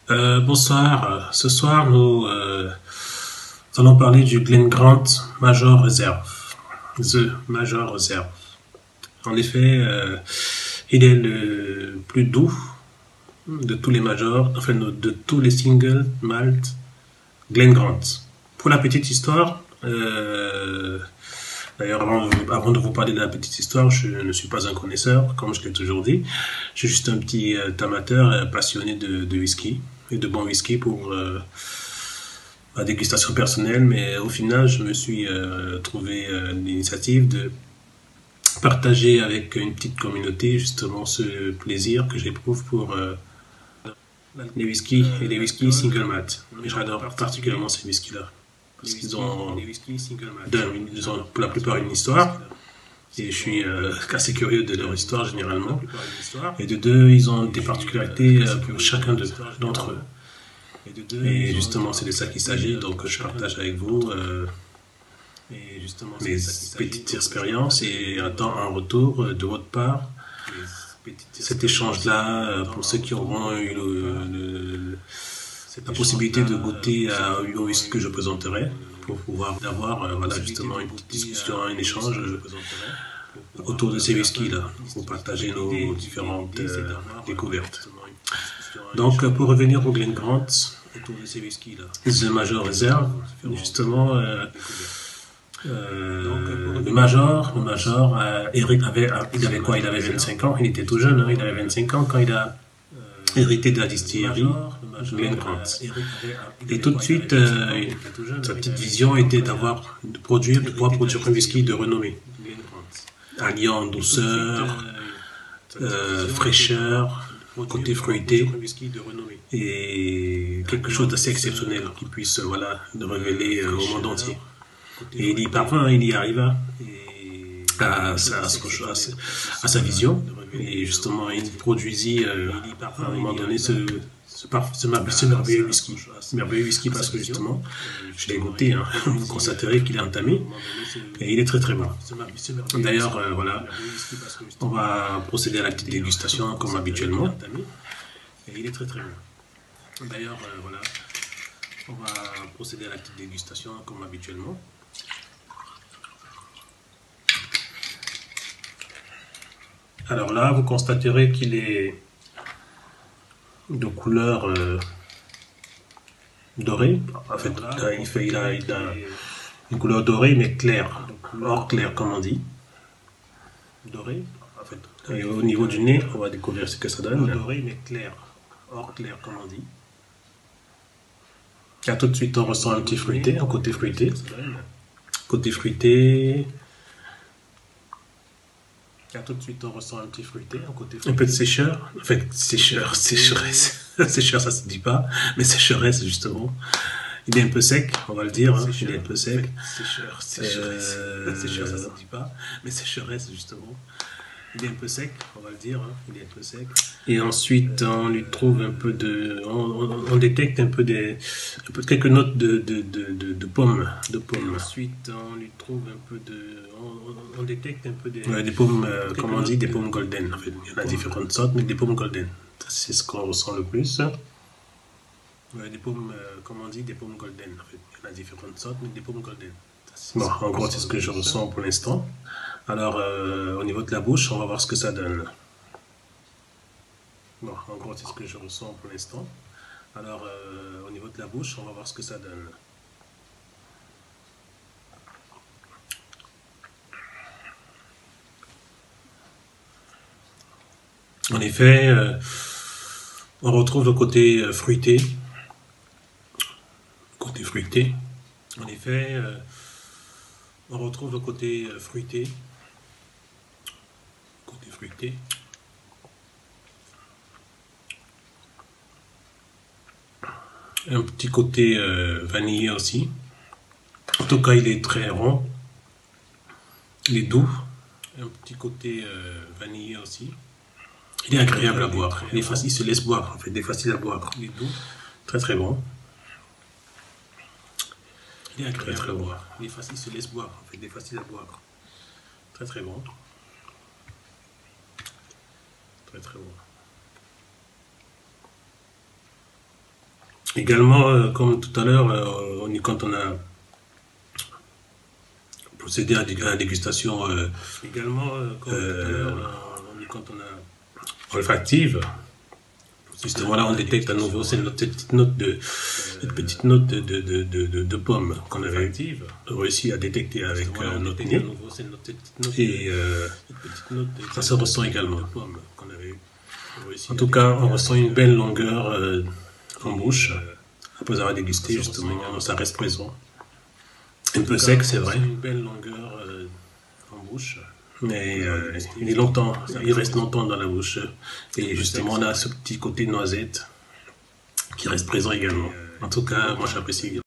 Bonsoir. Ce soir, nous allons parler du Glen Grant Major Reserve. The Major Reserve. En effet, il est le plus doux de tous les majors, enfin de tous les singles malt Glen Grant. Pour la petite histoire, d'ailleurs avant de vous parler de la petite histoire, je ne suis pas un connaisseur, comme je l'ai toujours dit. Je suis juste un petit amateur passionné de whisky et de bon whisky pour ma dégustation personnelle, mais au final, je me suis trouvé l'initiative de partager avec une petite communauté justement ce plaisir que j'éprouve pour les whiskies et les whiskies single malt. Et j'adore particulièrement ces whiskies-là parce qu'ils ont, ils ont pour la plupart une histoire. Et je suis assez curieux de leur histoire généralement. Et de deux, ils ont des particularités pour chacun d'entre eux. Et justement, c'est de ça qu'il s'agit. Donc, je partage avec vous mes petites expériences et attends un retour de votre part. Cet échange-là, pour ceux qui auront eu la possibilité de goûter au whisky que je présenterai, pour pouvoir avoir voilà, justement une petite discussion, un échange autour de ces whiskies-là, pour partager nos différentes découvertes. Donc, pour revenir au Glen Grant, The Major Reserve, justement, le Major, Eric il avait quoi? Il avait 25 ans, il était tout jeune, hein, il avait 25 ans quand il a hérité de la distillerie Glen Grant. Et tout de suite, sa petite vision était de pouvoir produire un whisky de renommée, alliant douceur, fraîcheur, côté fruité et quelque chose d'assez exceptionnel qui puisse voilà, le révéler au monde entier. Et il y parvint, il y arriva à sa vision. Et justement, il produisit à un moment donné ce merveilleux whisky. Ce merveilleux whisky parce que justement, je l'ai goûté, hein, vous constaterez qu'il est entamé. Et il est très très bon. D'ailleurs, voilà, on va procéder à la petite dégustation comme habituellement. Et il est très très bon. D'ailleurs, voilà, on va procéder à la petite dégustation comme habituellement. Alors là, vous constaterez qu'il est de couleur dorée. En fait, il a une couleur dorée mais claire, hors clair comme on dit. Doré, en fait. Et au niveau du nez, on va découvrir ce que ça donne. Doré mais clair, hors clair comme on dit. Là, tout de suite, on ressent un petit fruité, un côté fruité. Côté fruité. Là, tout de suite, on ressent un petit fruité, un peu de sécheur. En fait, sécheresse. Sécheur, ça se dit pas, mais sécheresse, justement. Il est un peu sec, on va le dire. Hein. Il est un peu sec. Sécheresse. Sécheur, ça se dit pas, mais sécheresse, justement. Il est un peu sec, on va le dire. Hein. Il est un peu sec. Et ensuite, on lui trouve un peu de... On détecte un peu quelques notes de pommes. Ensuite, on lui trouve un peu de... On détecte un peu des pommes, comme on dit, des pommes golden. En fait, il y en a différentes sortes, mais des pommes golden. C'est ce qu'on ressent le plus. Des pommes, comme on dit, des pommes golden. En fait, il y en a différentes sortes, mais des pommes golden. Bon, en gros, c'est ce que je ressens pour l'instant. Alors, au niveau de la bouche, on va voir ce que ça donne. Bon, en gros, c'est ce que je ressens pour l'instant. Alors, au niveau de la bouche, on va voir ce que ça donne. En effet, on retrouve le côté fruité. Côté fruité. En effet, on retrouve le côté fruité. Côté fruité. Un petit côté vanillé aussi. En tout cas, il est très rond. Il est doux. Un petit côté vanillé aussi. Il est agréable à boire. Il se laisse boire. En fait, il est facile à boire. Il est doux. Très très bon. Il est agréable à boire. Il se laisse boire. En fait, il est facile à boire. Très très bon. Très très bon. Également, comme tout à l'heure, quand on a procédé à la dégustation quand on a olfactive, justement là on détecte à nouveau cette petite note de pomme qu'on avait réussi à détecter avec notre nez, et ça se ressent également. En tout cas, on ressent une belle longueur en bouche après avoir dégusté, justement, ça reste présent. Un peu sec, c'est vrai, une belle longueur en bouche, mais il reste longtemps dans la bouche, et justement on a ce petit côté noisette qui reste présent également. En tout cas, moi j'apprécie.